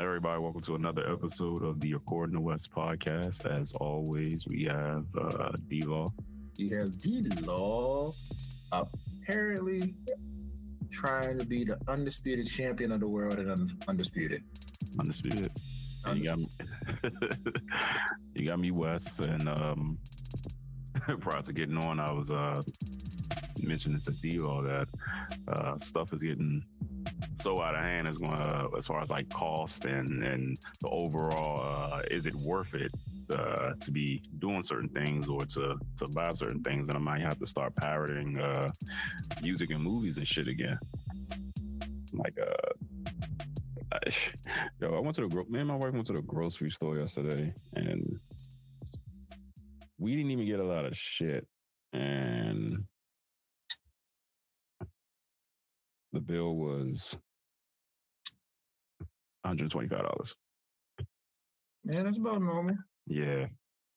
Everybody, welcome to another episode of the According to West podcast. As always, we have DeLaw. You have DeLaw apparently trying to be the undisputed champion of the world and undisputed. Undisputed. And you got me, Wes. And prior to getting on, I was mentioning to DeLaw that stuff is getting so out of hand as far as like cost and the overall is it worth it to be doing certain things or to buy certain things, and I might have to start pirating music and movies and shit again. Like yo, I went to me and my wife went to the grocery store yesterday, and we didn't even get a lot of shit, and the bill was $125. Man, that's about normal. Yeah.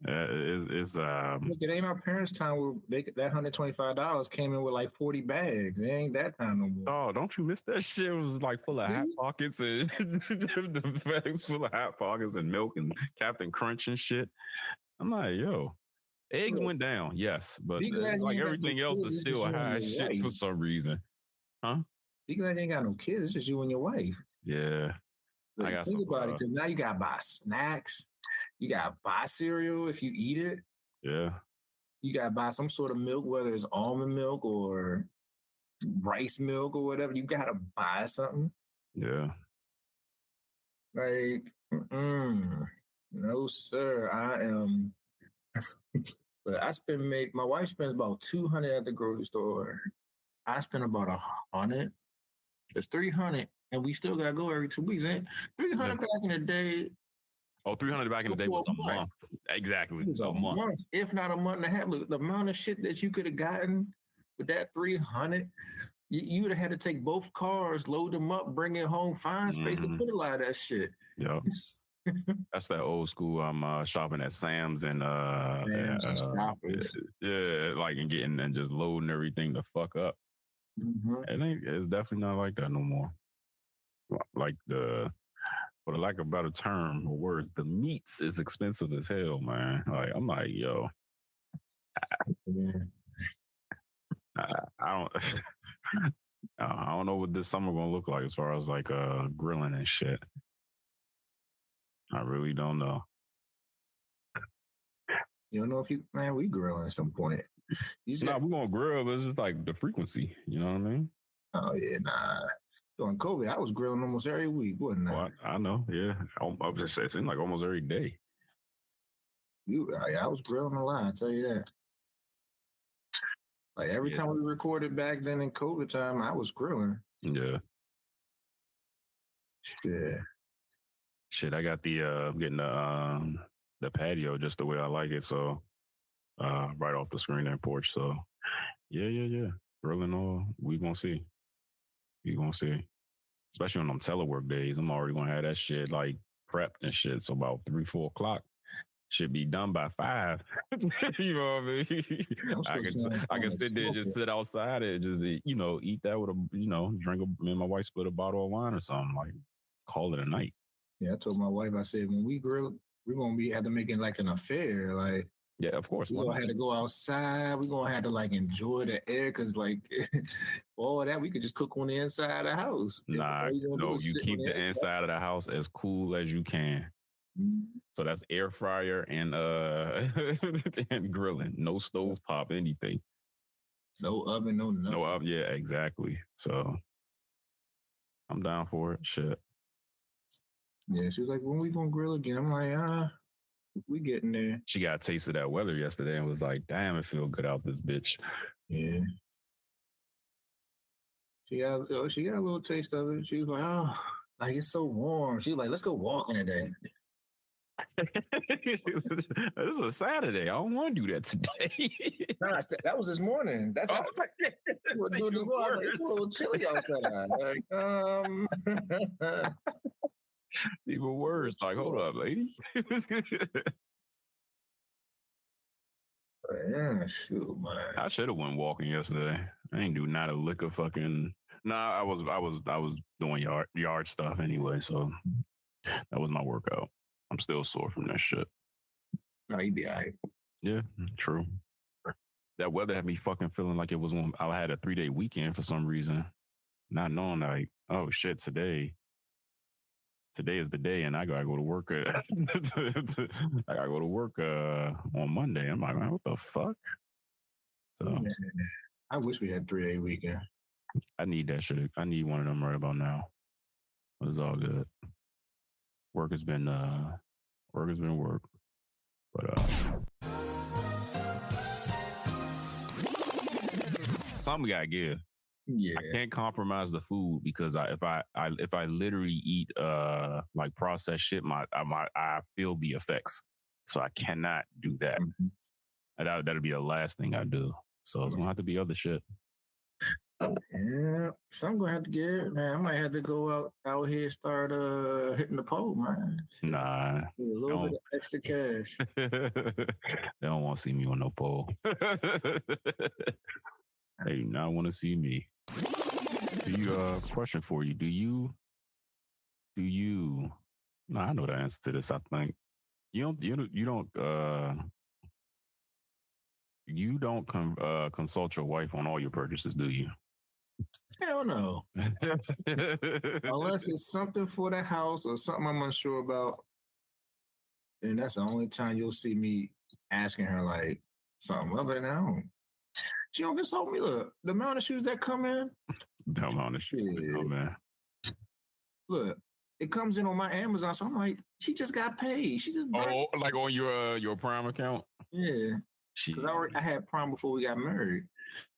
It's Look, it ain't our parents' time where that $125 came in with like 40 bags. It ain't that time no more. Oh, don't you miss that shit? It was like full of hot pockets and the bags full of hot pockets and milk and Captain Crunch and shit. I'm like, yo, eggs went down, yes, but it's like everything else is still high as shit for some reason. Huh? Be glad you ain't got no kids. It's just you and your wife. Yeah. But I got think about it, because now you got to buy snacks. You got to buy cereal if you eat it. Yeah. You got to buy some sort of milk, whether it's almond milk or rice milk or whatever. You got to buy something. Yeah. Like, no, sir. I am. But my wife spends about $200 at the grocery store. I spend about $100. It's $300, and we still gotta go every 2 weeks. And $300 back in the day. Oh, $300 back in the day was a month. Exactly. It was a month, if not a month and a half. Look, the amount of shit that you could have gotten with that $300, you would have had to take both cars, load them up, bring it home, find space to put a lot of that shit. Yeah. That's that old school. I'm shopping at Sam's and yeah, like and getting and just loading everything the fuck up. It's definitely not like that no more. Like for the lack of a better term or words, the meats is expensive as hell, man. Like I'm like, yo, I don't know what this summer gonna look like as far as like grilling and shit. I really don't know. You don't know if we grilling at some point. We're gonna grill, but it's just like the frequency. You know what I mean? Oh yeah, nah. During COVID, I was grilling almost every week, wasn't I? Well, I know, yeah. I was just saying, it seemed like almost every day. I was grilling a lot, I tell you that. Like every time we recorded back then in COVID time, I was grilling. Yeah. Yeah. Shit, I got getting the patio just the way I like it, so right off the screen and porch. So yeah. Grilling all, we gonna see. Especially on them telework days. I'm already gonna have that shit like prepped and shit. So about 3-4 o'clock should be done by 5. You know what I mean? I can sit there and just sit outside and just eat that with drink me and my wife split a bottle of wine or something, like call it a night. Yeah, I told my wife, I said, when we grill, we're gonna have to make it like an affair. Like, yeah, of course. We're gonna have to go outside. We're gonna have to like enjoy the air, because like all that we could just cook on the inside of the house. Nah, no, you keep the inside of the house as cool as you can. So that's air fryer and and grilling. No stove top, anything. No oven, no nothing. No oven, yeah, exactly. So I'm down for it. Shit. Yeah, she was like, when we gonna grill again? I'm like, we getting there. She got a taste of that weather yesterday and was like, damn, it feel good out this bitch. Yeah. She got a little taste of it. She was like, oh, like it's so warm. She was like, let's go walking today. This is a Saturday. I don't want to do that today. Nah, that was this morning. That's how it's a little chilly outside. Like, even worse. Like, hold up, lady. Yeah, shoot, man. I should have went walking yesterday. I ain't do not a lick of fucking. Nah, I was doing yard stuff anyway. So That was my workout. I'm still sore from that shit. No, you be all right. Yeah, true. That weather had me fucking feeling like it was one. I had a 3-day weekend for some reason, not knowing like, oh shit, today is the day, and I gotta go to work. I gotta go to work on Monday. I'm like, man, what the fuck? So Man, I wish we had 3-day weekend. I need that shit. I need one of them right about now. But it's all good. Work has been work. But something we gotta give. Yeah. I can't compromise the food because if I literally eat like processed shit, I feel the effects. So I cannot do that. Mhm. That'll be the last thing I do. So it's gonna have to be other shit. Yeah, so I'm gonna have to get, man. I might have to go out here start hitting the pole, man. Nah, With a little bit of extra cash. they don't want to see me on no pole. They do not want to see me. Do you question for you? Do you no, I know the answer to this, I think. You don't consult your wife on all your purchases, do you? Hell no. Unless it's something for the house or something I'm unsure about. And that's the only time you'll see me asking her like something other than that. She don't consult me. Look, the amount of shoes that come in. Dumb on the shit. Yeah. Oh man. Look, it comes in on my Amazon, so I'm like, she just got paid. She just like on your Prime account. Yeah, because I had Prime before we got married.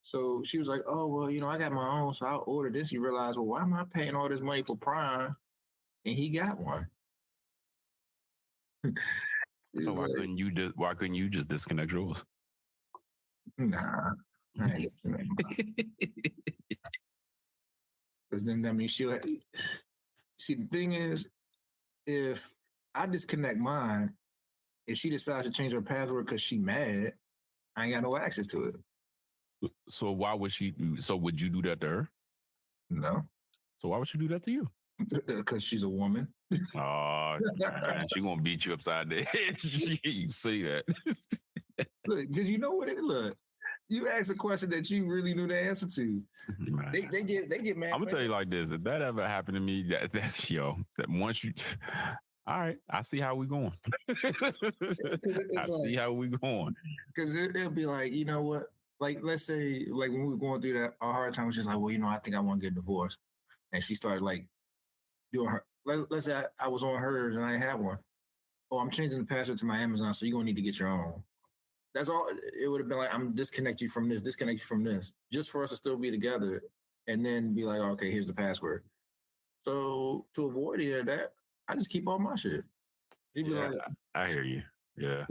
So she was like, "Oh well, I got my own, so I'll order this." You realize, well, why am I paying all this money for Prime, and he got one? So why couldn't you just disconnect yours? Nah, because then that means she'll. See, the thing is, if I disconnect mine, if she decides to change her password because she mad, I ain't got no access to it. So why would she do? So would you do that to her? No. So why would she do that to you? Because she's a woman. Oh, man, she gonna beat you upside the head. You see that? Look, because you know what it look. You asked a question that you really knew the answer to. They get mad. I'm gonna tell you like this: if that ever happened to me, that's that once you. All right, I see how we going. See how we going. Because it'll be like, you know what? Like, let's say, like when we were going through that a hard time, she's like, well, I think I want to get divorced, and she started like doing her. Let's say I was on hers and I had one. Oh, I'm changing the password to my Amazon, so you're gonna need to get your own. That's all. It would have been like, I'm disconnect you from this, just for us to still be together, and then be like, okay, here's the password. So to avoid any of that, I just keep all my shit. Yeah, like, I hear you. Yeah.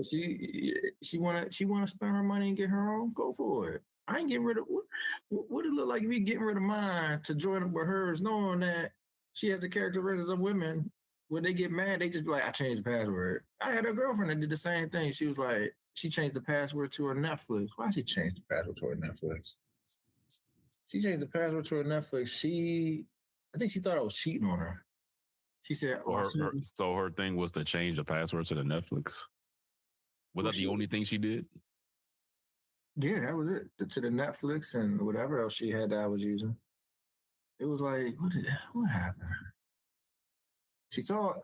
She wanna spend her money and get her own. Go for it. I ain't getting rid of what it look like me getting rid of mine to join up with hers, knowing that she has the characteristics of women. When they get mad, they just be like, I changed the password. I had a girlfriend that did the same thing. She was like, she changed the password to her Netflix. Why she changed the password to her Netflix? She changed the password to her Netflix. I think she thought I was cheating on her. She said, so her thing was to change the password to the Netflix. Was that the only thing she did? Yeah, that was it. To the Netflix and whatever else she had that I was using. It was like, what happened? She saw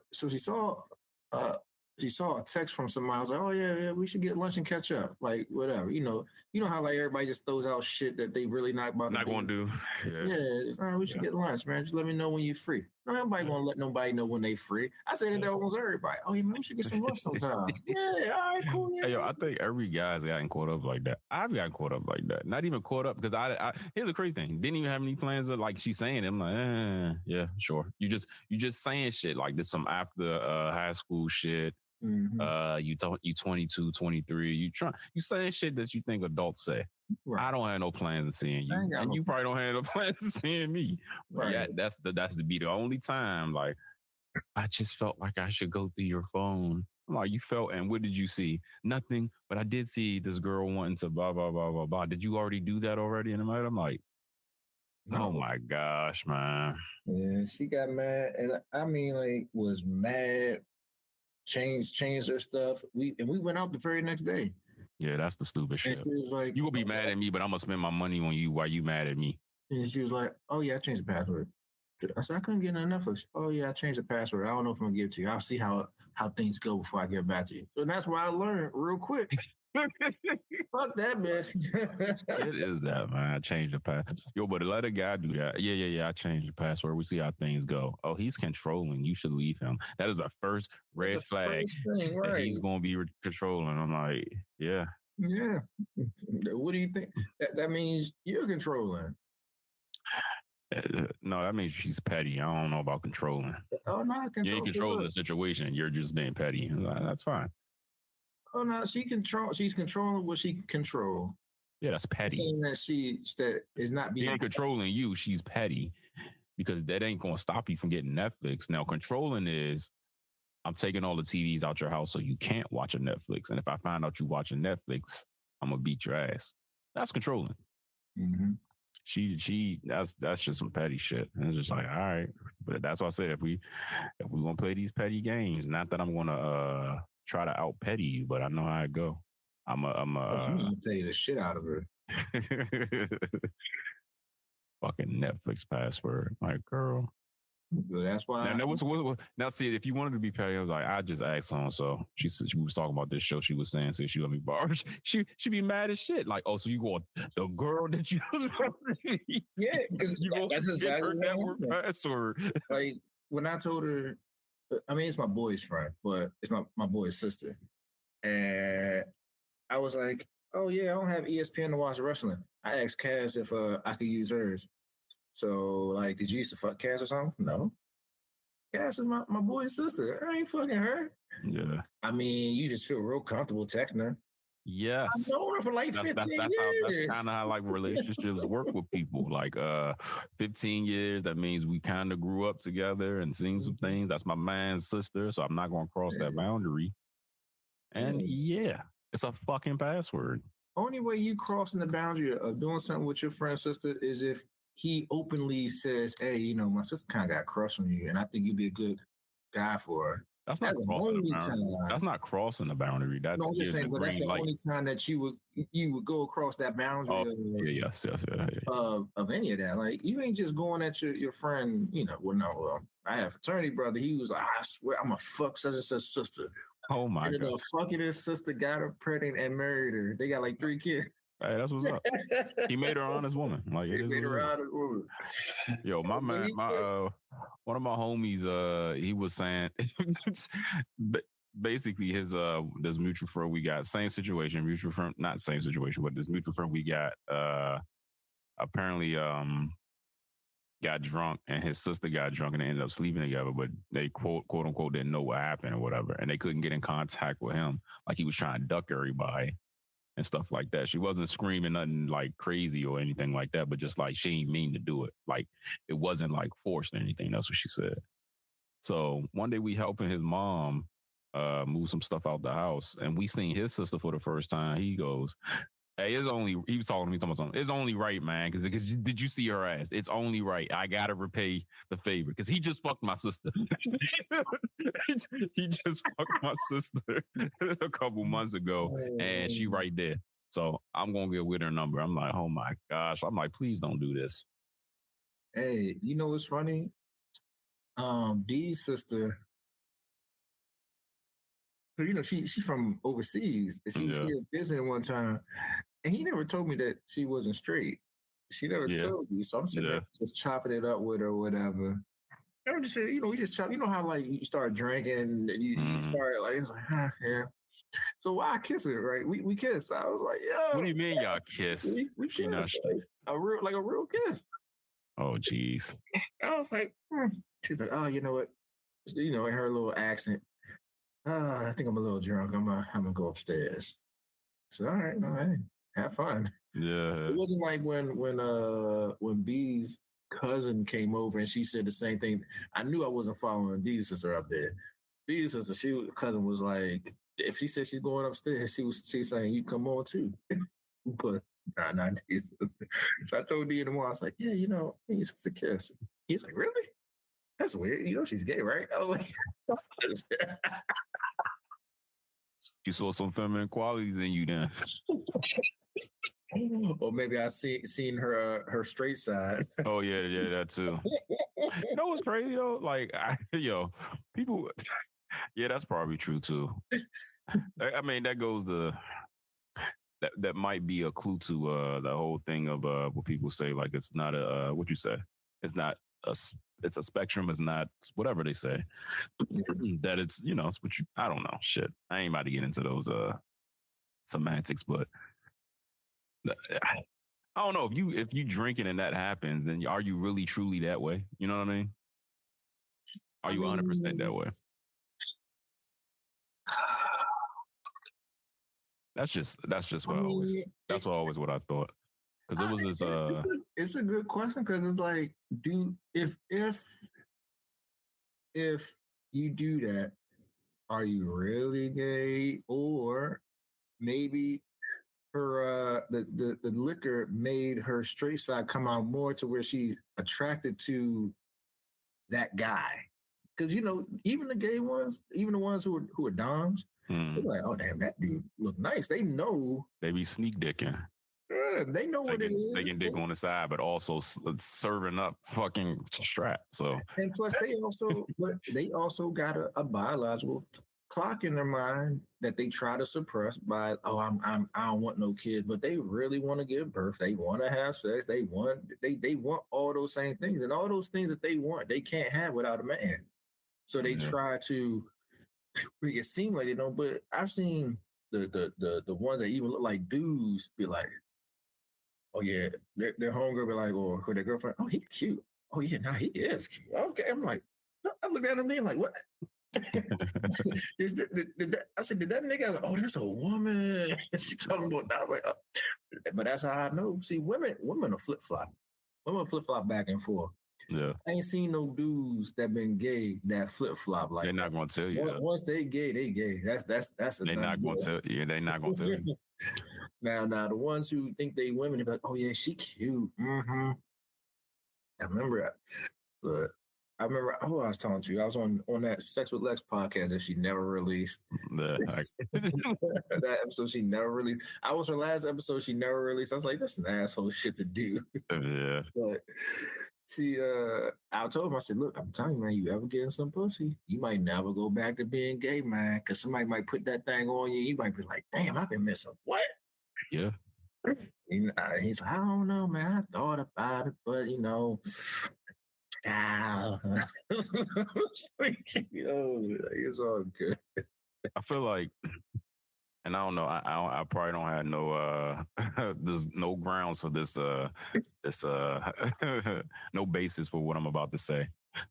a text from somebody. I was like, oh yeah, we should get lunch and catch up. Like whatever, you know how like everybody just throws out shit that they really not going to do. Yeah, we should get lunch, man. Just let me know when you're free. No, nobody gonna let nobody know when they free. I say that to almost everybody. Oh, man, we should get some lunch sometime. Yeah, all right, cool. Yeah. Hey, yo, I think every guy's gotten caught up like that. I've gotten caught up like that. Not even caught up because I here's the crazy thing. Didn't even have any plans of like she's saying it. I'm like, yeah, sure. You just saying shit like this some after high school shit. Mm-hmm. You 22, 23. You saying shit that you think adults say. Right. I don't have no plans of seeing you, and you probably don't have no plans of seeing me. Right. Yeah, that's the only time. Like, I just felt like I should go through your phone. I'm like, you felt, and what did you see? Nothing, but I did see this girl wanting to blah blah blah blah blah. Did you already do that already? And I'm like, Oh No. my gosh, man. Yeah, she got mad, and I mean, like, was mad. Changed her stuff. We went out the very next day, Yeah, that's the stupid and shit. she was like, You gonna be mad at me, but I'm gonna spend my money on you while you mad at me. "Oh yeah, I changed the password." I said, "I couldn't get on Netflix." "Oh yeah, I changed the password. I don't know if I'm gonna give it to you. I'll see how things go before I get back to you." So that's why I learned real quick. Fuck that bitch. Shit is that, man? I changed the pass. Yo, but let a guy do that. Yeah. I changed the password. We see how things go. Oh, he's controlling. You should leave him. That is the first That's red the flag first thing, that right? he's gonna be controlling. I'm like, yeah. Yeah. What do you think? That means you're controlling. No, that means she's petty. I don't know about controlling. Oh no, You ain't control. controlling the situation. You're just being petty. That's fine. Oh no, she's controlling what she can control. Yeah, that's I'm petty. saying that is not She being ain't controlling you. She's petty because that ain't gonna stop you from getting Netflix. Now, controlling is I'm taking all the TVs out your house so you can't watch a Netflix. And if I find out you watching Netflix, I'm gonna beat your ass. That's controlling. Mm-hmm. That's just some petty shit. And it's just like, all right. But that's why I said if we gonna play these petty games, not that I'm gonna try to out petty you, but I know how it go. I'm gonna pay the shit out of her. fucking Netflix password. Like, girl. That's why. Now, see, if you wanted to be petty, I was like, I just asked on. So she was talking about this show. She was saying, she let me borrow. She be mad as shit. Like, oh, so you go the girl that you was yeah, because that's exactly her network password. Like when I told her, I mean, it's my boy's friend, but it's my boy's sister, and I was like, oh yeah, I don't have ESPN to watch wrestling. I asked Cass if I could use hers. So like, did you used to fuck Cass or something? No. Cass is my boy's sister. I ain't fucking her. Yeah. I mean, you just feel real comfortable texting her. Yes. I've known her for like 15 that's years. That's kind of how like relationships work with people. Like 15 years, that means we kind of grew up together and seen some things. That's my man's sister, so I'm not going to cross that boundary. And yeah, it's a fucking password. Only way you crossing the boundary of doing something with your friend's sister is if he openly says, "Hey, you know, my sister kind of got crushed on you, and I think you'd be a good guy for her." That's not crossing the boundary. That's not crossing the boundary. That's I'm just saying, the but that's the only time that you would go across that boundary. Yes. Of any of that, like you ain't just going at your friend. You know, well, I have a fraternity brother. He was like, I swear, I'm gonna fuck such and such sister. Oh my god! Fucking his sister, got her pregnant and married her. They got like 3 kids. Hey, that's what's up. He made her honest woman. Like it is. Made her honest woman. Yo, my man, one of my homies, he was saying, basically his this mutual friend we got, same situation, mutual friend, not same situation, but this mutual friend we got, apparently got drunk and his sister got drunk and they ended up sleeping together, but they quote unquote didn't know what happened or whatever, and they couldn't get in contact with him. Like he was trying to duck everybody and stuff like that. She wasn't screaming nothing like crazy or anything like that, but just like she ain't mean to do it. Like it wasn't like forced or anything. That's what she said. So one day we helping his mom move some stuff out the house, and we seen his sister for the first time. He goes, "Hey, he was talking to me, talking about something. It's only right, man, because did you see her ass? It's only right. I gotta repay the favor because he just fucked my sister. He just fucked my sister a couple months ago, and she right there. So I'm gonna get with her number. I'm like, oh my gosh. I'm like, please don't do this. Hey, you know what's funny? Dee's sister, you know, she's from overseas. She was here visiting one time, and he never told me that she wasn't straight. She never told me, so I'm sitting there just chopping it up with her, or whatever. And I'm just saying, you know, we just chop. You know how like you start drinking, and you start like it's like, yeah. So why kiss her? Right? We kissed. I was like, yo. What do you mean y'all kiss? We she not a real kiss. Oh, jeez. I was like, She's like, oh, you know what? You know, in her little accent. I think I'm a little drunk. I'm gonna go upstairs. So all right, have fun. Yeah. It wasn't like when B's cousin came over and she said the same thing. I knew I wasn't following B's sister up there. B's sister, cousin was like, if she said she's going upstairs, she's saying you come on too. But Nah. So I told D in the morning, I was like, yeah, it's a kiss. He's like, really? That's weird. She's gay, right? I was like, You saw some feminine qualities in you then. or maybe I seen her straight side. Oh yeah, that too. You know what's crazy though? Like, people. Yeah, that's probably true too. I mean, that goes to that might be a clue to the whole thing of what people say. Like, it's not a what you say. It's not it's a spectrum. It's not whatever they say. That it's it's what you. I don't know. Shit, I ain't about to get into those semantics, but I don't know if you drinking and that happens, then are you really truly that way? You know what I mean? Are you 100% that way? That's just what I thought. Because it was this it's a good question because it's like, if you do that, are you really gay? Or maybe her the liquor made her straight side come out more to where she's attracted to that guy. Because even the gay ones, even the ones who are doms, they're like, oh damn, that dude look nice. They know they be sneak dicking. They know what it is. Taking dick on the side, but also serving up fucking strap. So and plus they also got a biological clock in their mind that they try to suppress by I don't want no kid, but they really want to give birth. They want to have sex. They want all those same things, and all those things that they want, they can't have without a man. So they try to make it seem like they don't. But I've seen the ones that even look like dudes be like, oh yeah, their homegirl be like, or their girlfriend, oh he's cute. Oh yeah, he is cute. Okay, I'm like, I look at him then like, what? I said, did that nigga? Like, oh, that's a woman. She talking about that. I was like, but that's how I know. See, women are flip flop. Women flip flop back and forth. Yeah, I ain't seen no dudes that been gay that flip flop like. They're not gonna tell you. Once they gay, they gay. That's. They're not gonna tell. Yeah, they're not gonna tell you. Now, the ones who think they women, they're like, oh yeah, she cute. Mm-hmm. I remember, but I was talking to you. I was on that Sex with Lex podcast that she never released. That episode she never released. I was her last episode she never released. I was like, that's an asshole shit to do. Yeah. But I told him, I said, look, I'm telling you, man, you ever get in some pussy, you might never go back to being gay, man, because somebody might put that thing on you. You might be like, damn, I've been missing what? Yeah. He's like, I don't know, man. I thought about it, but it's all good. I feel like, and I don't know, I probably don't have no there's no grounds for this no basis for what I'm about to say.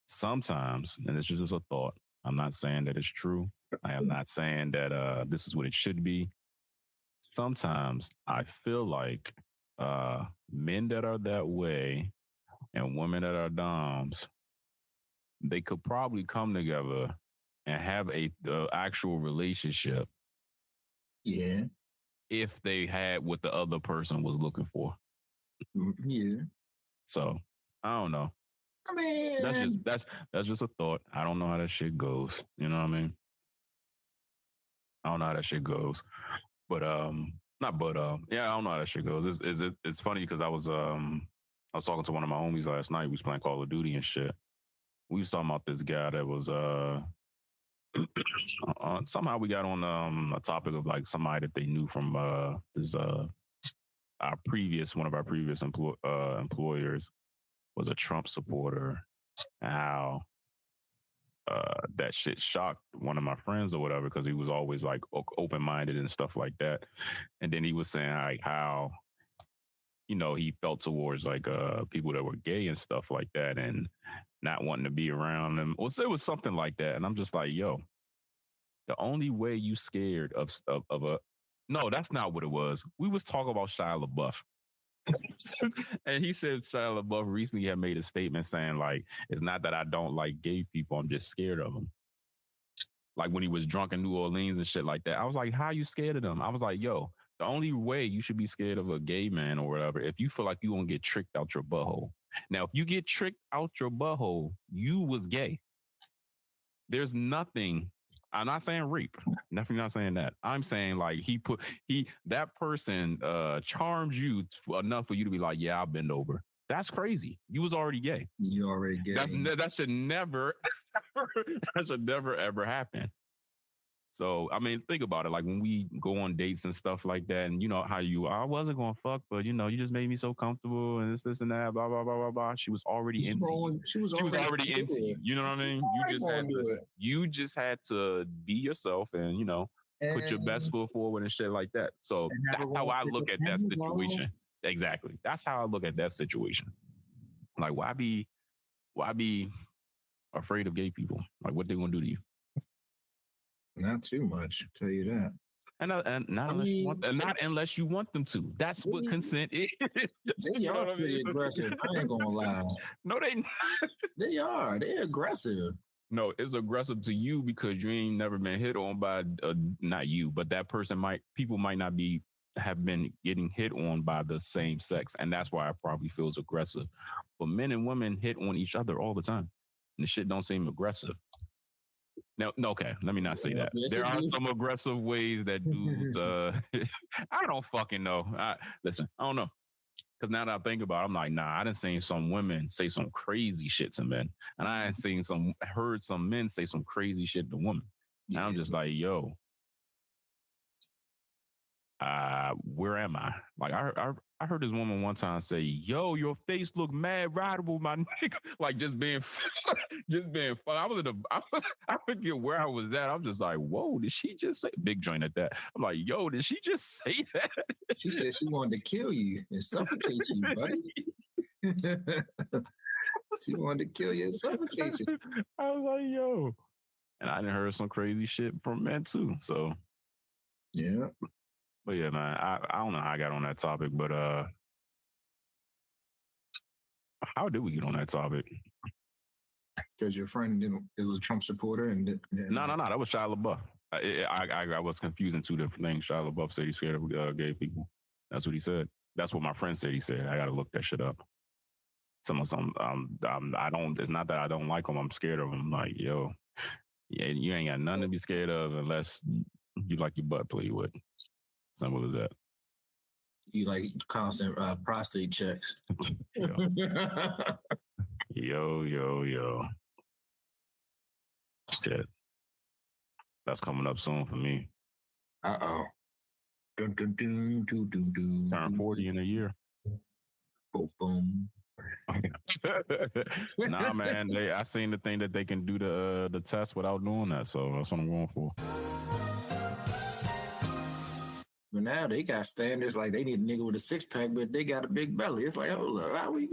Sometimes, and it's just a thought, I'm not saying that it's true. I am not saying that this is what it should be. Sometimes I feel like men that are that way and women that are doms, they could probably come together and have a actual relationship. Yeah. If they had what the other person was looking for. Yeah. So I don't know. I mean, that's just a thought. I don't know how that shit goes. You know what I mean? I don't know how that shit goes. But yeah, I don't know how that shit goes. It's funny because I was talking to one of my homies last night. We was playing Call of Duty and shit. We was talking about this guy that was somehow we got on a topic of like somebody that they knew from one of our previous employers was a Trump supporter, and how that shit shocked one of my friends or whatever, because he was always like open-minded and stuff like that. And then he was saying like how he felt towards like people that were gay and stuff like that, and not wanting to be around them. Well, so it was something like that, and I'm just like, yo, the only way you scared of a no, that's not what it was. We was talking about Shia LaBeouf. And he said Shia LaBeouf recently had made a statement saying like, it's not that I don't like gay people, I'm just scared of them. Like when he was drunk in New Orleans and shit like that. I was like, how are you scared of them? I was like, yo, The only way you should be scared of a gay man or whatever if you feel like you won't get tricked out your butthole. Now, if you get tricked out your butthole, you was gay. There's nothing. I'm not saying rape. Definitely not saying that. I'm saying like that person charmed you enough for you to be like, yeah, I'll bend over. That's crazy. You was already gay. You already gay. That should never, that should never ever happen. So, I mean, think about it. Like when we go on dates and stuff like that, and you know how I wasn't going to fuck, but you know, you just made me so comfortable and this and that, blah, blah, blah, blah, blah. She was already into you. She was already into you. You know what I mean? You just had to be yourself and, you know, put your best foot forward and shit like that. So that's how I look at that situation. Exactly. That's how I look at that situation. Like, why be afraid of gay people? Like, what they gonna do to you? Not too much, I'll tell you that. And not unless you want them to. That's what consent is. They are pretty aggressive. I ain't gonna lie. No, they are. They're aggressive. No, it's aggressive to you because you ain't never been hit on by not you, but that person people might not have been getting hit on by the same sex, and that's why it probably feels aggressive. But men and women hit on each other all the time, and the shit don't seem aggressive. No, okay, let me not say that. There are some aggressive ways that dudes, I don't fucking know. Listen, I don't know. Because now that I think about it, I'm like, nah, I done seen some women say some crazy shit to men. And I ain't heard some men say some crazy shit to women. Yeah. And I'm just like, yo, where am I? Like, I heard this woman one time say, yo, your face look mad rideable, my nigga. Like, just being fun. I forget where I was at. I'm just like, whoa, did she just say, big joint at that? I'm like, yo, did she just say that? She said she wanted to kill you and suffocate you, buddy. She wanted to kill you and suffocate you. I was like, yo. And I done heard some crazy shit from men too. So, yeah. But yeah, man, I don't know how I got on that topic, but how did we get on that topic? Because your friend it was a Trump supporter and no, that was Shia LaBeouf. I was confusing two different things. Shia LaBeouf said he's scared of gay people. That's what he said. That's what my friend said. He said I got to look that shit up. I don't. It's not that I don't like him. I'm scared of him. I'm like, yo, yeah, you ain't got nothing to be scared of unless you like your butt played with. Simple as that. You like constant prostate checks. Yo. Shit. That's coming up soon for me. Uh-oh. Turn 40 in a year. Boom, boom. Nah, man. I seen the thing that they can do the test without doing that, so that's what I'm going for. But now they got standards like they need a nigga with a 6-pack, but they got a big belly. It's like, oh, look, how we?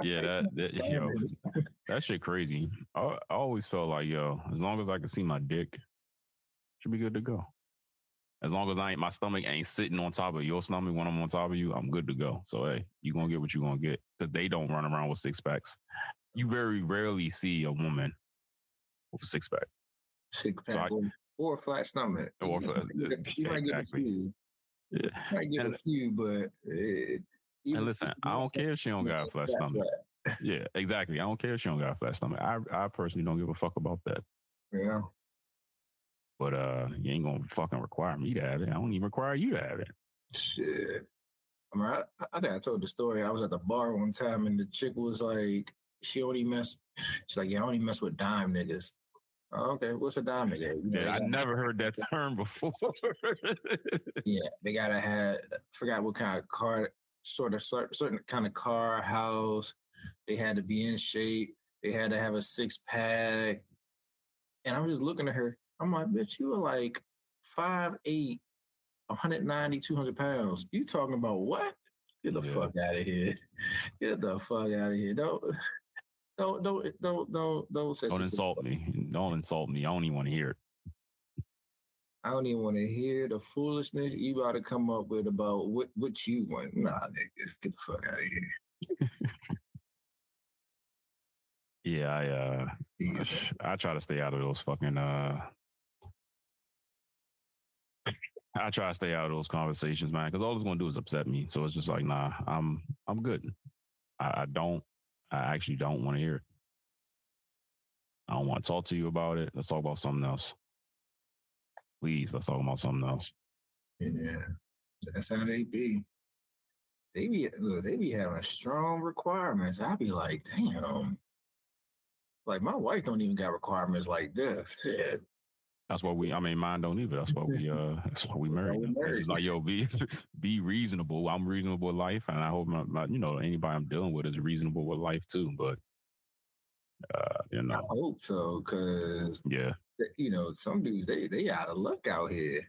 Yeah, that shit crazy. I always felt like, yo, as long as I can see my dick, should be good to go. As long as my stomach ain't sitting on top of your stomach when I'm on top of you, I'm good to go. So hey, you gonna get what you gonna get because they don't run around with 6-packs. You very rarely see a woman with a 6-pack. 6-pack or a flat stomach. You might get a few. Yeah. Might get a few, but and listen, I don't care if she don't got a flat stomach. Yeah, exactly. I don't care if she don't got a flat stomach. I personally don't give a fuck about that. Yeah. But you ain't gonna fucking require me to have it. I don't even require you to have it. Shit. I mean, I think I told the story. I was at the bar one time and the chick was like, she's like, yeah, I only mess with dime niggas. Oh, okay, what's a dime nigga? I never heard that term before. Yeah, they gotta have, forgot what kind of car, certain kind of car, house. They had to be in shape. They had to have a 6-pack. And I'm just looking at her. I'm like, bitch, you are like 5'8", 190, 200 pounds. You talking about what? Get the fuck out of here. Get the fuck out of here. Don't insult me. Don't insult me. I don't even want to hear it. I don't even want to hear the foolishness you about to come up with about what you want. Nah, nigga, get the fuck out of here. Yeah, I try to stay out of those fucking I try to stay out of those conversations, man, because all it's gonna do is upset me. So it's just like, nah, I'm good. I don't. I actually don't want to hear it. I don't want to talk to you about it. Let's talk about something else. Please, let's talk about something else. Yeah, that's how they be. They be having strong requirements. I be like, damn. Like my wife don't even got requirements like this. Shit. That's why I mean, mine don't either. That's why we married we now. It's married. just like, yo, be reasonable. I'm reasonable with life, and I hope anybody I'm dealing with is reasonable with life too. But I hope so, because yeah. some dudes they out of luck out here.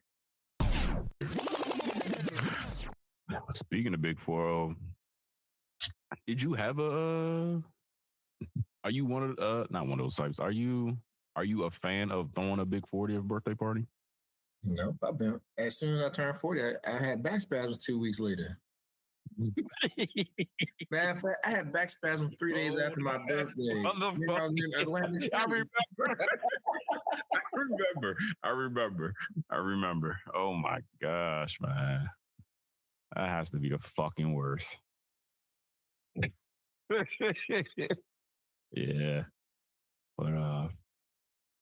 Speaking of Big 4, did you have are you one of not one of those types? Are you a fan of throwing a big 40th birthday party? Nope. I've been as soon as I turned 40, I had back spasms 2 weeks later. Matter of fact, I had back spasms 3 days after my birthday. I was in Atlantic City. I remember. Oh my gosh, man. That has to be the fucking worst. Yeah. But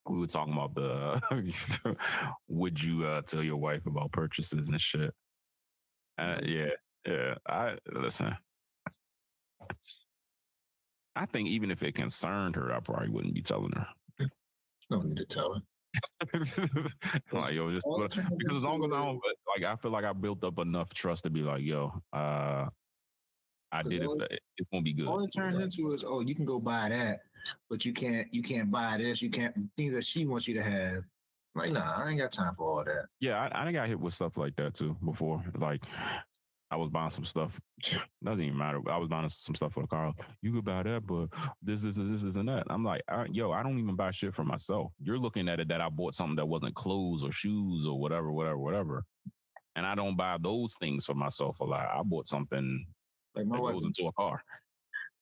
we were talking about the would you tell your wife about purchases and shit? Yeah. I listen. I think even if it concerned her, I probably wouldn't be telling her. No need to tell her. Like, yo, just because as long as I don't, like, I feel like I built up enough trust to be like, yo, I did it. It's gonna be good. All it turns into is, oh, you can go buy that, but you can't buy this. You can't things that she wants you to have. Like, nah, I ain't got time for all that. Yeah, I got hit with stuff like that too before. Like, I was buying some stuff. Doesn't even matter. I was buying some stuff for the car. You could buy that, but this, and that. I'm like, I don't even buy shit for myself. You're looking at it that I bought something that wasn't clothes or shoes or whatever. And I don't buy those things for myself a lot. I bought something like that goes into a car.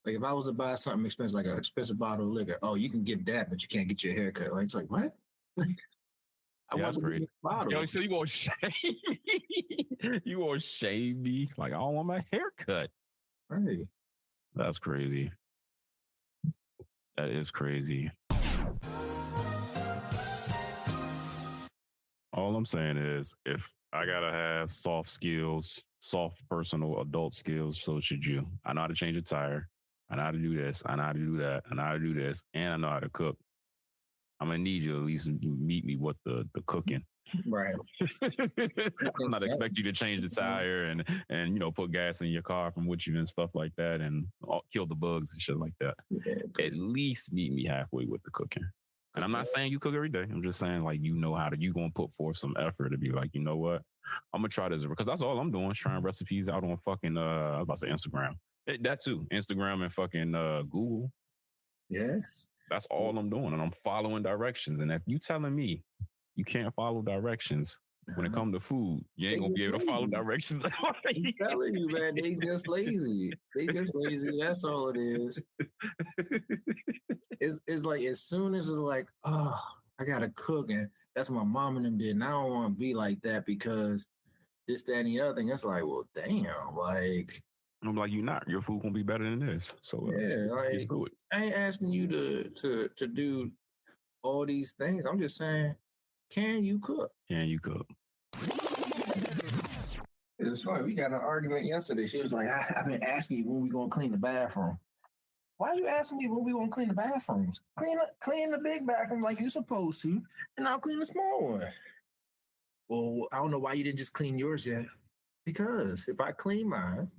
Like if I was to buy something expensive, like an expensive bottle of liquor, oh, you can get that, but you can't get your haircut. Like, it's like, what? That's great. Yo, so you gonna shave? You gonna shave me? Like, I don't want my haircut. Right. That's crazy. That is crazy. All I'm saying is, if I gotta have soft skills, soft personal adult skills, so should you. I know how to change a tire. I know how to do this. I know how to do that. I know how to do this. And I know how to cook. I'm gonna need you to at least meet me with the cooking. Right. I'm not expecting you to change the tire and put gas in your car from which and stuff like that and kill the bugs and shit like that. Yeah, at least meet me halfway with the cooking. And I'm not saying you cook every day. I'm just saying, like, you gonna put forth some effort to be like, you know what? I'm gonna try this, because that's all I'm doing is trying recipes out on fucking I was about to say Instagram. That too. Instagram and fucking Google. Yes. That's all I'm doing. And I'm following directions. And if you telling me you can't follow directions when it comes to food, you ain't gonna be able to follow directions. I'm telling you, man, they just lazy. That's all it is. It's like as soon as it's like, oh, I gotta cook, and that's what my mom and them did. And I don't want to be like that because this, that, and the other thing. That's like, well, damn, like. I'm like, your food gonna be better than this. So yeah, like, I ain't asking you to do all these things. I'm just saying, can you cook? Can you cook? It was funny. We got an argument yesterday. She was like, I've been asking you when we gonna clean the bathroom. Why are you asking me when we gonna clean the bathrooms? Clean the big bathroom like you're supposed to, and I'll clean the small one. Well, I don't know why you didn't just clean yours yet. Because if I clean mine,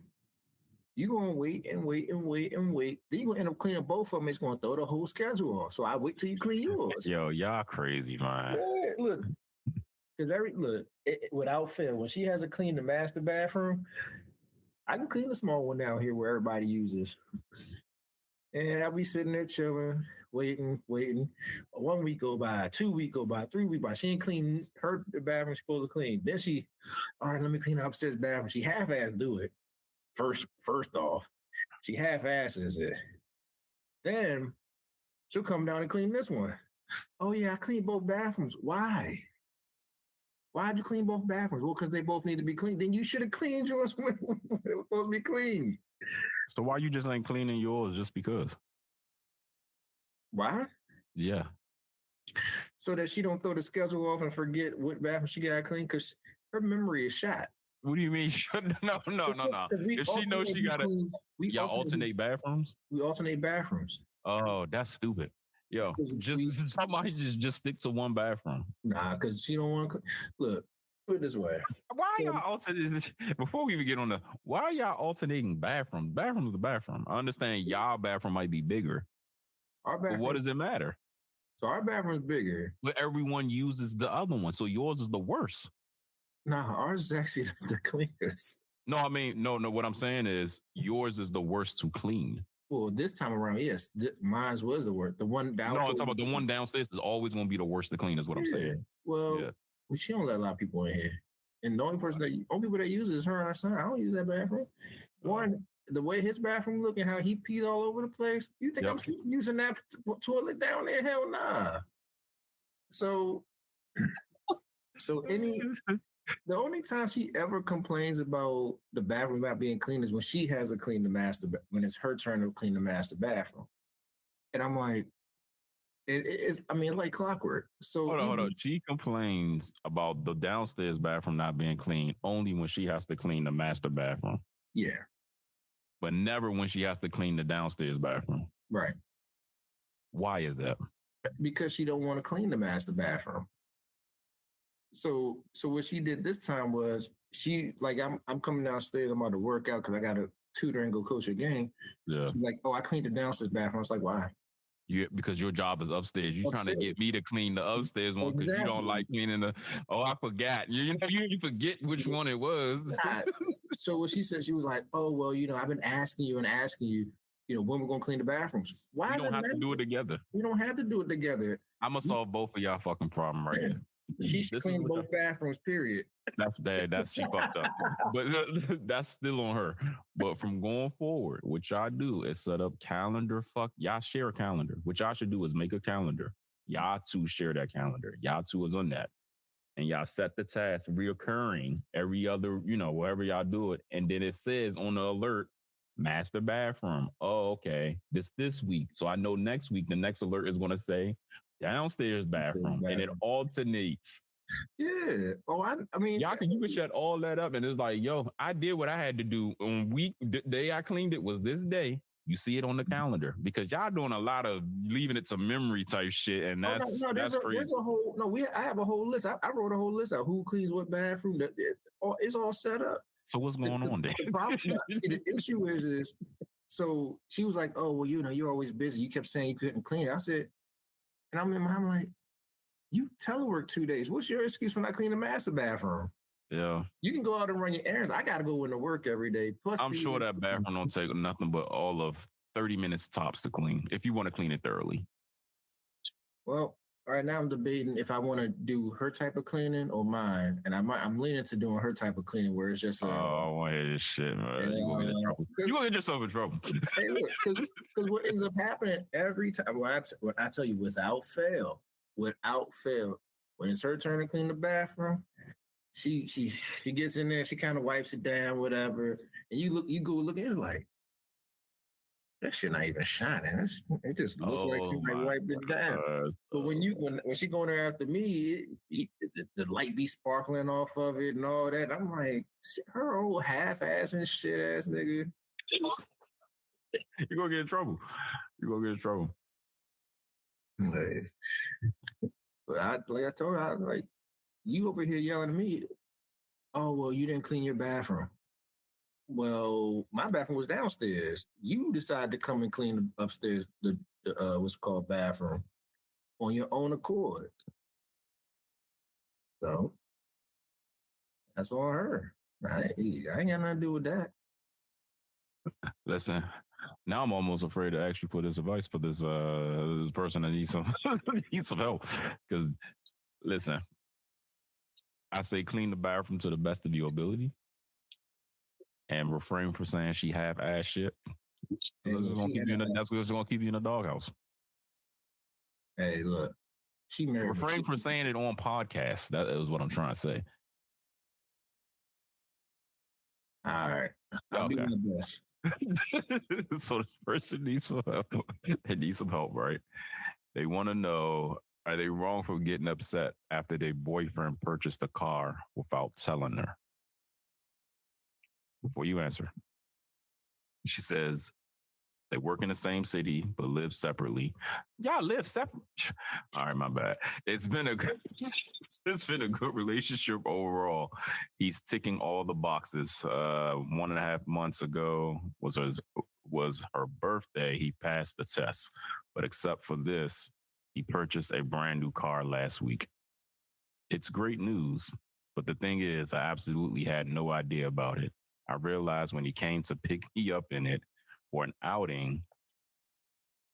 you're gonna wait and wait. Then you're gonna end up cleaning both of them. It's gonna throw the whole schedule off. So I wait till you clean yours. Yo, y'all crazy, man. Yeah, look. Because without fail, when she has to clean the master bathroom, I can clean the small one down here where everybody uses. And I'll be sitting there chilling, waiting. 1 week go by, 2 week go by, 3 week by. She ain't clean the bathroom she's supposed to clean. Then all right, let me clean the upstairs bathroom. She half-ass do it. First off, she half-asses it. Then she'll come down and clean this one. Oh yeah, I cleaned both bathrooms. Why? Why'd you clean both bathrooms? Well, because they both need to be clean. Then you should have cleaned yours when they were supposed to be clean. So why you just ain't cleaning yours just because? Why? Yeah. So that she don't throw the schedule off and forget what bathroom she got clean because her memory is shot. What do you mean? No. If she knows she got to, y'all alternate bathrooms? We alternate bathrooms. Oh, that's stupid. Yo, somebody just stick to one bathroom. Nah, because she don't want to. Look, put it this way. Why are y'all alternating? Before we even get on why are y'all alternating bathrooms? Bathroom's the bathroom. I understand y'all bathroom might be bigger. Our bathroom. But what does it matter? So our bathroom's bigger. But everyone uses the other one. So yours is the worst. Nah, ours is actually the cleanest. No, I mean, no. What I'm saying is yours is the worst to clean. Well, this time around, yes, mine was the worst. The one down. No, I'm talking about the one downstairs is always going to be the worst to clean. Is what I'm saying. Well, she don't let a lot of people in here, and the only people that use it is her and her son. I don't use that bathroom. One, the way his bathroom look and how he peed all over the place. You think I'm using that toilet down there? Hell nah. So the only time she ever complains about the bathroom not being clean is when she has to clean the master, when it's her turn to clean the master bathroom. And I'm like, it's like clockwork. So hold on. She complains about the downstairs bathroom not being clean only when she has to clean the master bathroom. Yeah. But never when she has to clean the downstairs bathroom. Right. Why is that? Because she don't want to clean the master bathroom. So what she did this time was I'm coming downstairs, I'm about to work out because I got to tutor and go coach a game. Yeah. She's like, oh, I cleaned the downstairs bathroom. I was like, why? Because your job is upstairs. You're trying to get me to clean the upstairs one because you don't like cleaning the. Oh, I forgot. You forget which one it was. So what she said, she was like, oh well, I've been asking you, when we're gonna clean the bathrooms. Why? We don't have to do it together. We don't have to do it together. I'm gonna solve both of y'all fucking problem right here. She's cleaned both bathrooms, period. That's she fucked up. But that's still on her. But from going forward, what y'all do is set up calendar. Y'all share a calendar. What y'all should do is make a calendar. Y'all two share that calendar. Y'all two is on that. And y'all set the task reoccurring every other, wherever y'all do it. And then it says on the alert, master bathroom. Oh, okay. This week. So I know next week, the next alert is going to say downstairs bathroom. And it alternates. Yeah. Oh, I mean, you can shut all that up. And it's like, yo, I did what I had to do on the day I cleaned it was this day. You see it on the calendar because y'all doing a lot of leaving it to memory type shit. And that's crazy. I have a whole list. I wrote a whole list of who cleans what bathroom. It's all set up. So what's going on there? The issue is, so she was like, oh, well, you're always busy. You kept saying you couldn't clean it. I said, and I'm in my mind like, you telework 2 days. What's your excuse for not cleaning the master bathroom? Yeah. You can go out and run your errands. I got to go into work every day. Plus, I'm sure that bathroom don't take nothing but all of 30 minutes tops to clean if you want to clean it thoroughly. Well, right now I'm debating if I want to do her type of cleaning or mine. And I'm leaning to doing her type of cleaning where it's just... I want to hear this shit, man. You're going to get in trouble. You're going to get yourself in trouble. Hey, look, because what ends up happening every time, what I tell you, without fail, when it's her turn to clean the bathroom, she gets in there, she kind of wipes it down, whatever, and you go look at it like, that shit not even shining. It just looks like she might wiped it down. But when she going there after me, the light be sparkling off of it and all that. I'm like, her old half-ass and shit-ass nigga. You're going to get in trouble. But I told her, I was like, you over here yelling at me, oh, well, you didn't clean your bathroom. Well, my bathroom was downstairs. You decided to come and clean upstairs, the what's called bathroom, on your own accord. So that's on her. I ain't got nothing to do with that. Listen, now I'm almost afraid to ask you for this advice for this person that needs some help. Because listen, I say clean the bathroom to the best of your ability. And refrain from saying she half-ass shit. That's what's going to keep you in the doghouse. Hey, look, She married. Refrain from saying it on podcast. That is what I'm trying to say. All right. I'll do my best. So this person needs some help. They need some help, right? They want to know, are they wrong for getting upset after their boyfriend purchased a car without telling her? Before you answer, she says, they work in the same city but live separately. Y'all live separate. All right, my bad. It's been a good relationship overall. He's ticking all the boxes. 1.5 months ago was her birthday. He passed the test, but except for this, he purchased a brand new car last week. It's great news, but the thing is, I absolutely had no idea about it. I realized when he came to pick me up in it for an outing.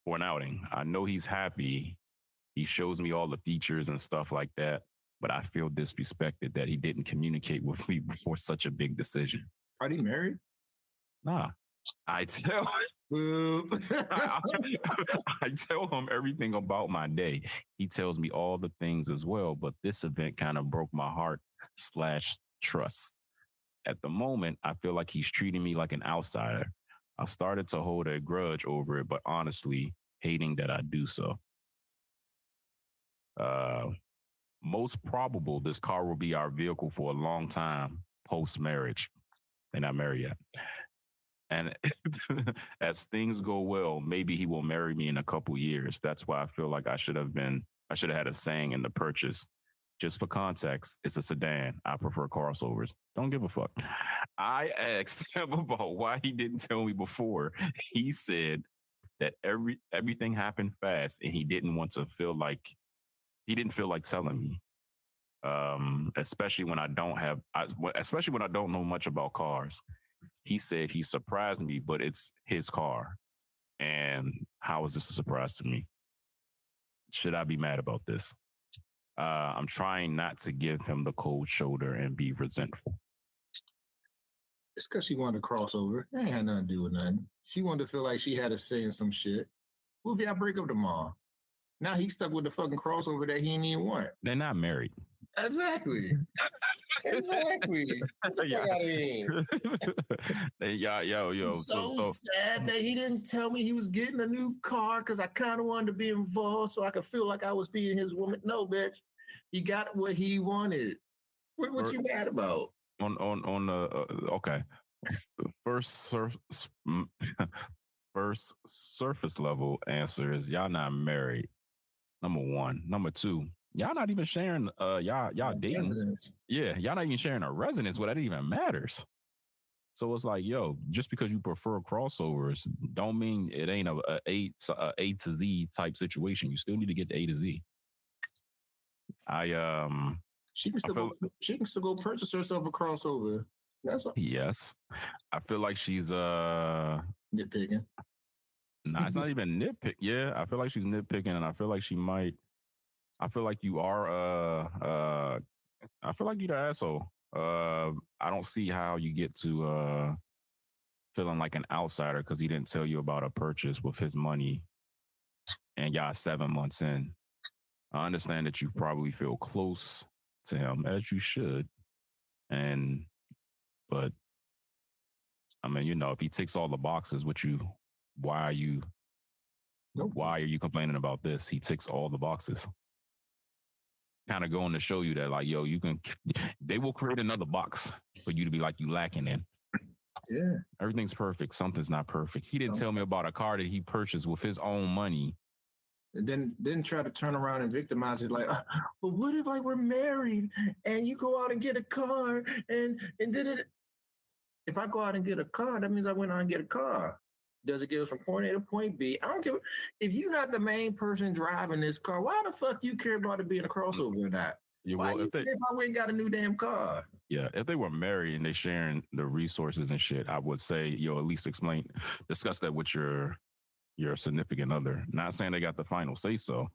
I know he's happy. He shows me all the features and stuff like that, but I feel disrespected that he didn't communicate with me before such a big decision. Are they married? Nah. I tell him everything about my day. He tells me all the things as well, but this event kind of broke my heart / trust. At the moment, I feel like he's treating me like an outsider. I started to hold a grudge over it, but honestly, hating that I do so. Most probable, this car will be our vehicle for a long time post-marriage. They're not married yet. And as things go well, maybe he will marry me in a couple years. That's why I feel like I should have had a saying in the purchase. Just for context, it's a sedan. I prefer crossovers. Don't give a fuck. I asked him about why he didn't tell me before. He said that everything happened fast and he didn't feel like telling me. Especially when I don't know much about cars. He said he surprised me, but it's his car. And how is this a surprise to me? Should I be mad about this? I'm trying not to give him the cold shoulder and be resentful. It's because she wanted to cross over. It ain't had nothing to do with nothing. She wanted to feel like she had a say in some shit. What if y'all break up tomorrow? Now he's stuck with the fucking crossover that he didn't even want. They're not married. Exactly. Exactly. Yo. So sad that he didn't tell me he was getting a new car because I kind of wanted to be involved so I could feel like I was being his woman. No, bitch. He got what he wanted. What you mad about? Okay. First surface level answer is y'all not married. Number one. Number two, y'all not even sharing y'all dating. Residence. Yeah, y'all not even sharing a residence where that even matters. So it's like, yo, just because you prefer crossovers don't mean it ain't a A to Z type situation. You still need to get the A to Z. She can still go purchase herself a crossover. That's all. Yes. I feel like she's nitpicking. Nah, it's not even nitpick. Yeah, I feel like she's nitpicking, and I feel like she might. I feel like you are. I feel like you're the asshole. I don't see how you get to feeling like an outsider because he didn't tell you about a purchase with his money, and y'all 7 months in. I understand that you probably feel close to him as you should, but I mean, you know, if he ticks all the boxes with you, why are you complaining about this? He ticks all the boxes. Kind of going to show you that, like, yo, they will create another box for you to be like you lacking in. Yeah. Everything's perfect. Something's not perfect. He didn't tell me about a car that he purchased with his own money. And then try to turn around and victimize it like, but what if like we're married and you go out and get a car and did it? If I go out and get a car, that means I went out and get a car. Does it get us from point A to point B? I don't care. If you're not the main person driving this car, why the fuck you care about it being a crossover or not? Yeah, why well, if I went and got a new damn car? Yeah, if they were married and they sharing the resources and shit, I would say, yo, at least discuss that with your significant other. Not saying they got the final say so,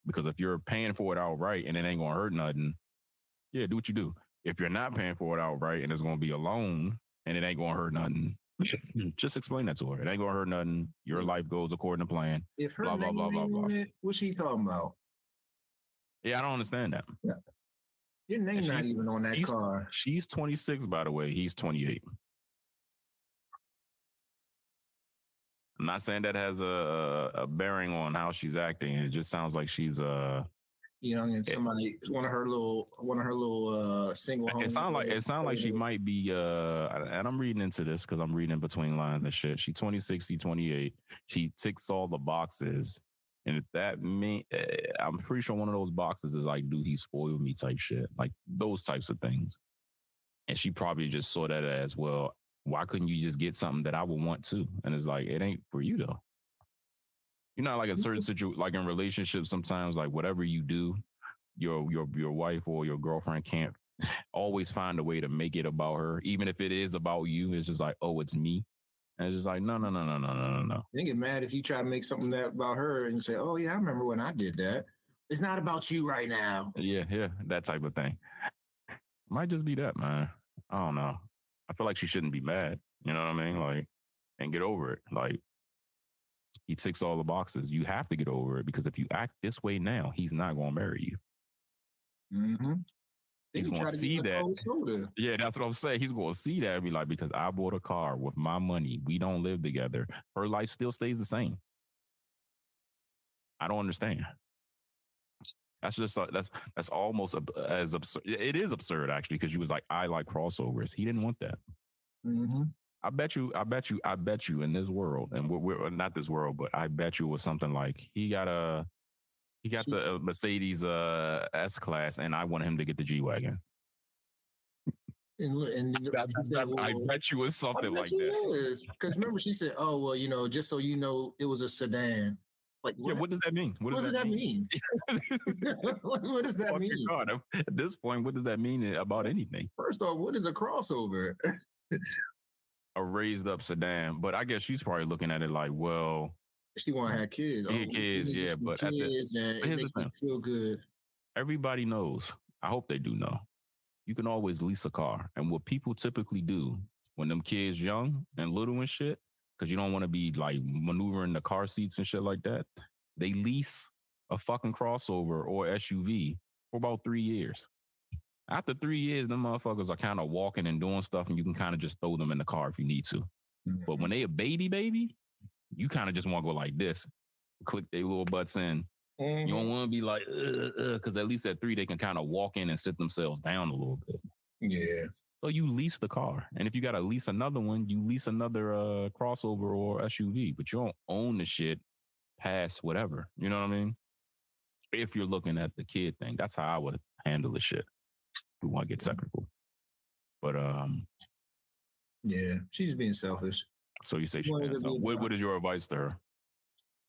because if you're paying for it outright and it ain't gonna hurt nothing, yeah, do what you do. If you're not paying for it outright and it's gonna be a loan and it ain't gonna hurt nothing, just explain that to her. It ain't gonna hurt nothing. Your life goes according to plan. If her blah, name blah, blah, blah, blah. It, what's she talking about? Yeah, I don't understand that. Yeah. Your name not even on that car. She's 26, by the way. He's 28. I'm not saying that has a bearing on how she's acting. It just sounds like she's young and somebody one of her little single homes. It sounds like she might be and I'm reading into this because I'm reading in between lines and shit. She 26, he 28. She ticks all the boxes. And if that mean I'm pretty sure one of those boxes is like, dude, he spoiled me type shit. Like those types of things. And she probably just saw that as, well, why couldn't you just get something that I would want too? And it's like, it ain't for you though. You know, like a certain situation, like in relationships, sometimes like whatever you do, your wife or your girlfriend can't always find a way to make it about her, even if it is about you. It's just like, oh, it's me, and it's just like, no. They get mad if you try to make something that about her and you say, oh yeah, I remember when I did that. It's not about you right now. Yeah, that type of thing. Might just be that, man. I don't know. I feel like she shouldn't be mad. You know what I mean? Like, and get over it. Like, he ticks all the boxes. You have to get over it because if you act this way now, he's not going to marry you. Mm-hmm. He's going to see that. Yeah, that's what I'm saying. He's going to see that and be like, because I bought a car with my money. We don't live together. Her life still stays the same. I don't understand. That's just that's almost as absurd. It is absurd actually because you was like, I like crossovers. He didn't want that. Mm-hmm. I bet you in this world, and we're not this world, but I bet you it was something like he got the Mercedes S class, and I want him to get the G wagon. I bet you it was something like that. Because remember, she said, "Oh well, you know, just so you know, it was a sedan." Like, what? Yeah, what does that mean? What does that mean? What does that mean? God, at this point, what does that mean about anything? First off, what is a crossover? A raised up sedan, but I guess she's probably looking at it like, well, she want to have kids. Kids, yeah, but kids, and it makes me feel good. Everybody knows. I hope they do know. You can always lease a car, and what people typically do when them kids young and little and shit, because you don't want to be like maneuvering the car seats and shit like that, they lease a fucking crossover or SUV for about 3 years. After 3 years, them motherfuckers are kind of walking and doing stuff, and you can kind of just throw them in the car if you need to. Mm-hmm. But when they a baby, you kind of just want to go like this, click their little butts in. Mm-hmm. You don't want to be like, because at least at 3, they can kind of walk in and sit themselves down a little bit. Yeah. So you lease the car. And if you got to lease another one, you lease another crossover or SUV, but you don't own the shit past whatever. You know what I mean? If you're looking at the kid thing, that's how I would handle the shit. We want to get technical, but yeah, she's being selfish. So you say she's being selfish. What is your advice to her?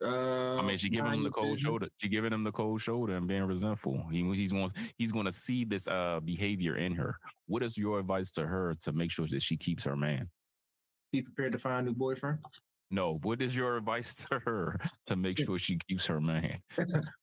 I mean, she giving him the cold shoulder. She giving him the cold shoulder and being resentful. He's going to see this behavior in her. What is your advice to her to make sure that she keeps her man? Be prepared to find a new boyfriend. No, what is your advice to her to make sure she keeps her man?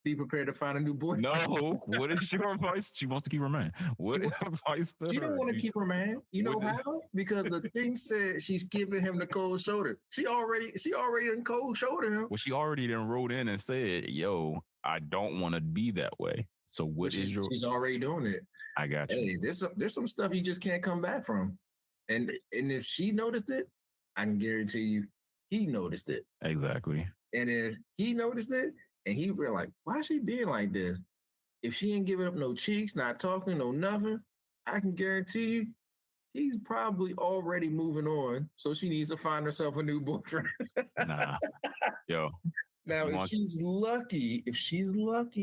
Be prepared to find a new boyfriend. No, what is your advice? She wants to keep her man. What advice to her? She don't want to keep her man. You know how? Because the thing said she's giving him the cold shoulder. She already in cold shoulder him. Well, she already then wrote in and said, "Yo, I don't want to be that way." So what is your? She's already doing it. I got you. Hey, there's some stuff you just can't come back from, and if she noticed it, I can guarantee you. He noticed it. Exactly. And if he noticed it and he were like, why is she being like this? If she ain't giving up no cheeks, not talking, no nothing, I can guarantee you he's probably already moving on. So she needs to find herself a new boyfriend. Nah. Yo. Now, if she's lucky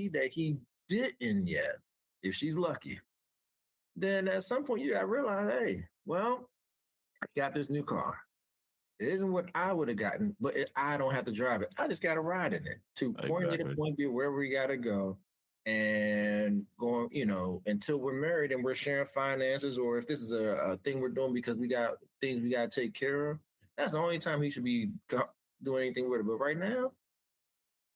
that he didn't yet, if she's lucky, then at some point you gotta realize, hey, well, I got this new car. It isn't what I would have gotten, but I don't have to drive it. I just got to ride in it to point A to point B, wherever we got to go. And going, until we're married and we're sharing finances, or if this is a thing we're doing because we got things we got to take care of, that's the only time he should be doing anything with it. But right now,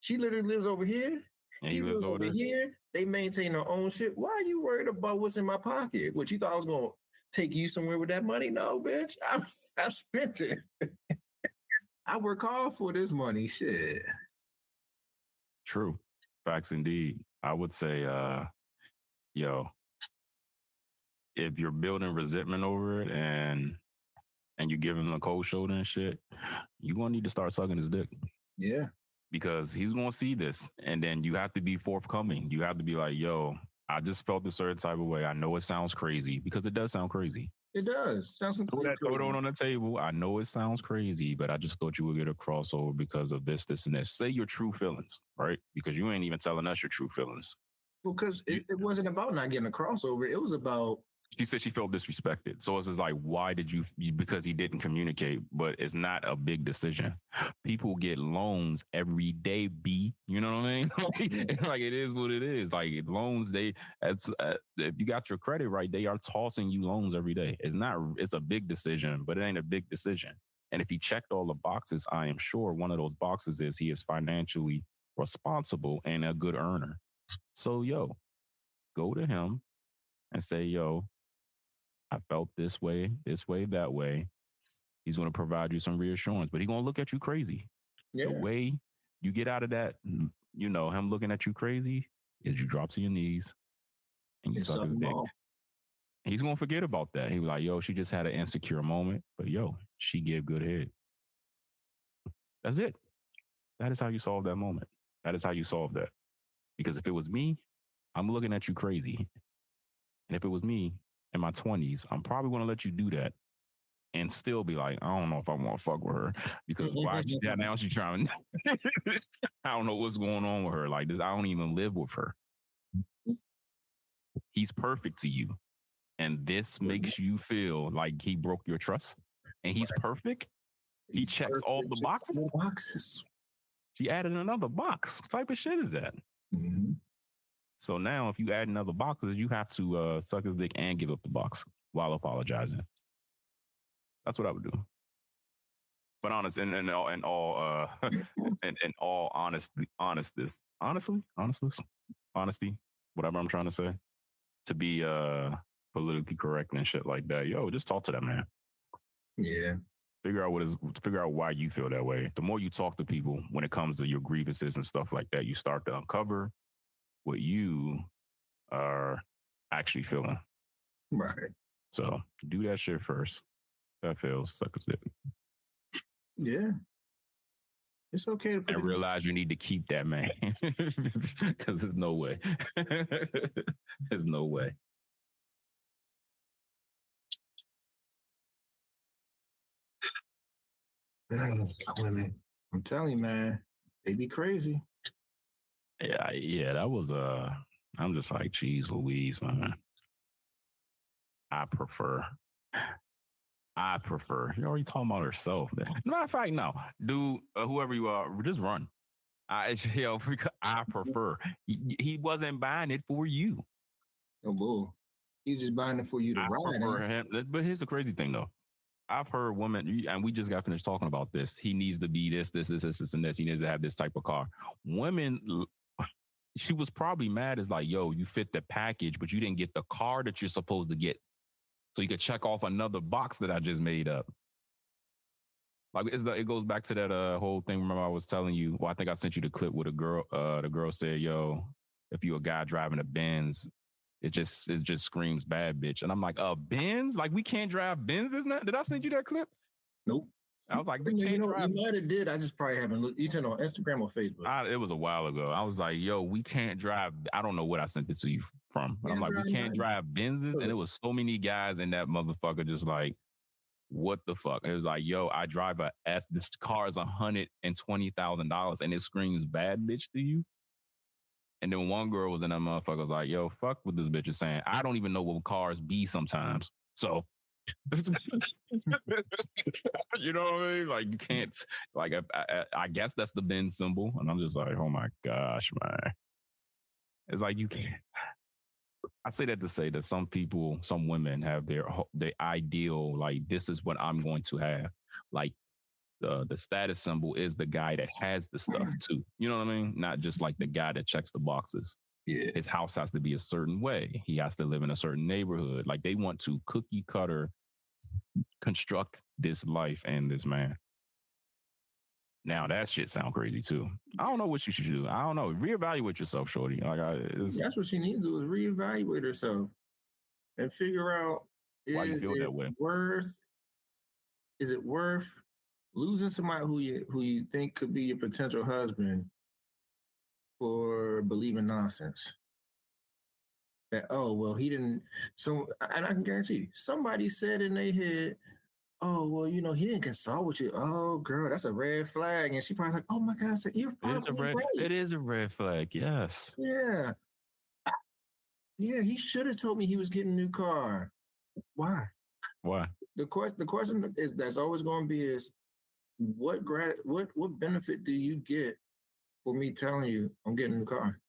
she literally lives over here. And he lives over here. They maintain their own shit. Why are you worried about what's in my pocket? What, you thought I was going to take you somewhere with that money? No, bitch. I spent it. I work hard for this money. Shit. True. Facts indeed. I would say, yo, if you're building resentment over it and you give him a cold shoulder and shit, you're gonna need to start sucking his dick. Yeah. Because he's gonna see this. And then you have to be forthcoming. You have to be like, yo, I just felt a certain type of way. I know it sounds crazy because it does sound crazy. It does. Sounds completely Throw it on the table. I know it sounds crazy, but I just thought you would get a crossover because of this, this, and this. Say your true feelings, right? Because you ain't even telling us your true feelings. Because it wasn't about not getting a crossover. It was about. She said she felt disrespected. So it's just like, why did you? Because he didn't communicate, but it's not a big decision. People get loans every day, B. You know what I mean? Like it is what it is. Like loans, if you got your credit right, they are tossing you loans every day. It's a big decision, but it ain't a big decision. And if he checked all the boxes, I am sure one of those boxes is he is financially responsible and a good earner. So, yo, go to him and say, yo, I felt this way, that way. He's going to provide you some reassurance, but he's going to look at you crazy. Yeah. The way you get out of that, him looking at you crazy is you drop to your knees and you suck his dick. He's going to forget about that. He was like, yo, she just had an insecure moment, but yo, she gave good head. That's it. That is how you solve that moment. That is how you solve that. Because if it was me, I'm looking at you crazy. And if it was me in my 20s, I'm probably going to let you do that and still be like, I don't know if I want to fuck with her because now she's trying. I don't know what's going on with her. Like this, I don't even live with her. He's perfect to you. And this makes you feel like he broke your trust and he's perfect. He checks all the boxes. She added another box. What type of shit is that? Mm-hmm. So now if you add another boxes, you have to suck his dick and give up the box while apologizing. That's what I would do. But honestly, honesty, whatever I'm trying to say, to be politically correct and shit like that. Yo, just talk to that man. Yeah. Figure out why you feel that way. The more you talk to people when it comes to your grievances and stuff like that, you start to uncover what you are actually feeling. Right. So do that shit first. That feels suck his dick. Yeah. It's okay to and realize you need to keep that man. Because there's no way. There's no way. Women. I'm telling you, man, they be crazy. Yeah, that was I'm just like, geez Louise, man. I prefer. You're already talking about herself. Matter of fact, no. Dude, whoever you are, just run. I prefer. He wasn't buying it for you. Oh, bull. He's just buying it for you to ride. Him. But here's the crazy thing, though. I've heard women, and we just got finished talking about this. He needs to be this, and this. He needs to have this type of car. Women, she was probably mad as like, yo, you fit the package, but you didn't get the car that you're supposed to get. So you could check off another box that I just made up. Like it goes back to that whole thing. Remember I was telling you, well, I think I sent you the clip with a girl. The girl said, yo, if you a guy driving a Benz, it just screams bad bitch. And I'm like, Benz? Like we can't drive Benzes now? Did I send you that clip? Nope. I was like, we can't drive. You might have did. I just probably haven't looked. You sent it on Instagram or Facebook. It was a while ago. I was like, yo, we can't drive. I don't know what I sent it to you from. But I'm like, we can't drive Benzes. And it was so many guys in that motherfucker just like, what the fuck? It was like, yo, I drive a S. This car is $120,000 and it screams bad bitch to you. And then one girl was in that motherfucker was like, yo, fuck what this bitch is saying. I don't even know what cars be sometimes. So, you know what I mean? Like, you can't, like, I guess that's the Benz symbol. And I'm just like, oh my gosh, man. It's like, you can't. I say that to say that some people, some women have their ideal, like, this is what I'm going to have. Like, the status symbol is the guy that has the stuff too. You know what I mean? Not just like the guy that checks the boxes. Yeah. His house has to be a certain way. He has to live in a certain neighborhood. Like they want to cookie cutter construct this life and this man. Now that shit sound crazy too. I don't know what you should do. I don't know. Reevaluate yourself, shorty. That's what she needs to do is reevaluate herself and figure out why you feel that way. Is it worth losing somebody who you think could be your potential husband for believing nonsense? That he didn't. So and I can guarantee you, somebody said in their head, "Oh well, he didn't consult with you." Oh girl, that's a red flag. And she probably like, "Oh my God, so you're probably right." It is a red flag. Yes. Yeah. Yeah, he should have told me he was getting a new car. Why? Why? The question is that's always going to be is what benefit do you get for me telling you I'm getting a new car?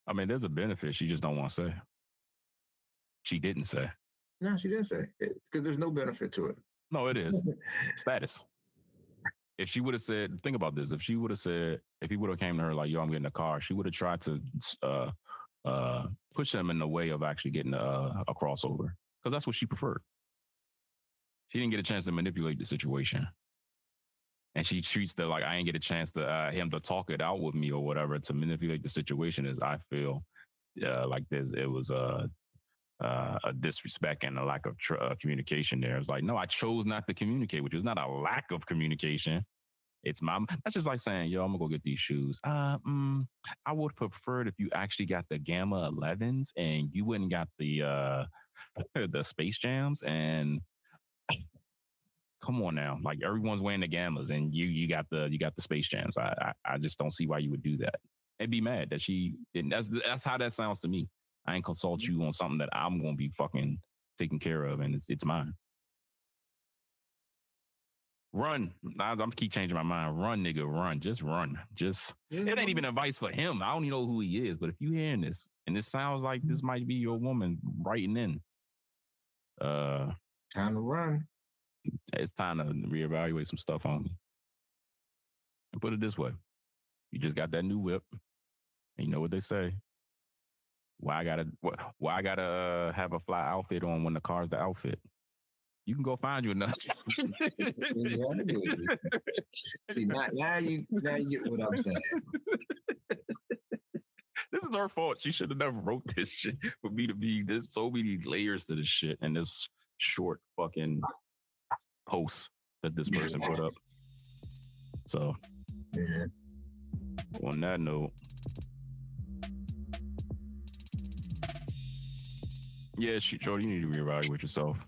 I mean, there's a benefit. She just don't want to say. She didn't say. No, she didn't say because there's no benefit to it. No, it is status. If she would have said, think about this. If he would have came to her like, "Yo, I'm getting a car," she would have tried to push him in the way of actually getting a crossover because that's what she preferred. She didn't get a chance to manipulate the situation, and she treats that like I ain't get a chance to him to talk it out with me or whatever to manipulate the situation. As I feel like it was a disrespect and a lack of communication there. It's like, no, I chose not to communicate with you. It's not a lack of communication. That's just like saying, yo, I'm gonna go get these shoes. I would prefer it if you actually got the Gamma 11s and you wouldn't got the the Space Jams. And come on now, like everyone's wearing the Gammas and you got the Space Jams. I just don't see why you would do that and be mad that she didn't. That's how that sounds to me. I ain't consult you on something that I'm gonna be fucking taken care of, and it's mine. Run. I'm keep changing my mind. Run, nigga, run. Just run. It ain't even advice for him. I don't even know who he is, but if you hearing this, and this sounds like this might be your woman writing in, time to run. It's time to reevaluate some stuff on me. And put it this way. You just got that new whip, and you know what they say. Why I gotta have a fly outfit on when the car's the outfit? You can go find you another. See, now you get what I'm saying. This is her fault. She should have never wrote this shit for me to be. There's so many layers to this shit and this short fucking post that this person put up. So, on that note, yeah, Joe, you need to reevaluate yourself.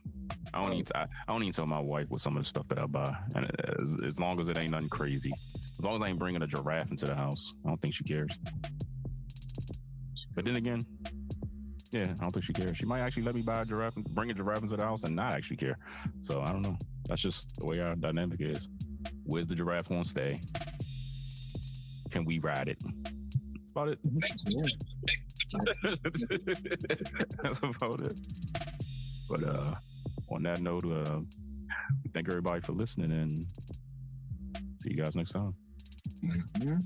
I don't need to tell my wife what some of the stuff that I buy, and as long as it ain't nothing crazy, as long as I ain't bringing a giraffe into the house, I don't think she cares. But then again, yeah, I don't think she cares. She might actually let me buy a giraffe, bring a giraffe into the house, and not actually care. So I don't know. That's just the way our dynamic is. Where's the giraffe gonna stay? Can we ride it? That's about it. That's about it. But on that note, thank everybody for listening and see you guys next time. Mm-hmm.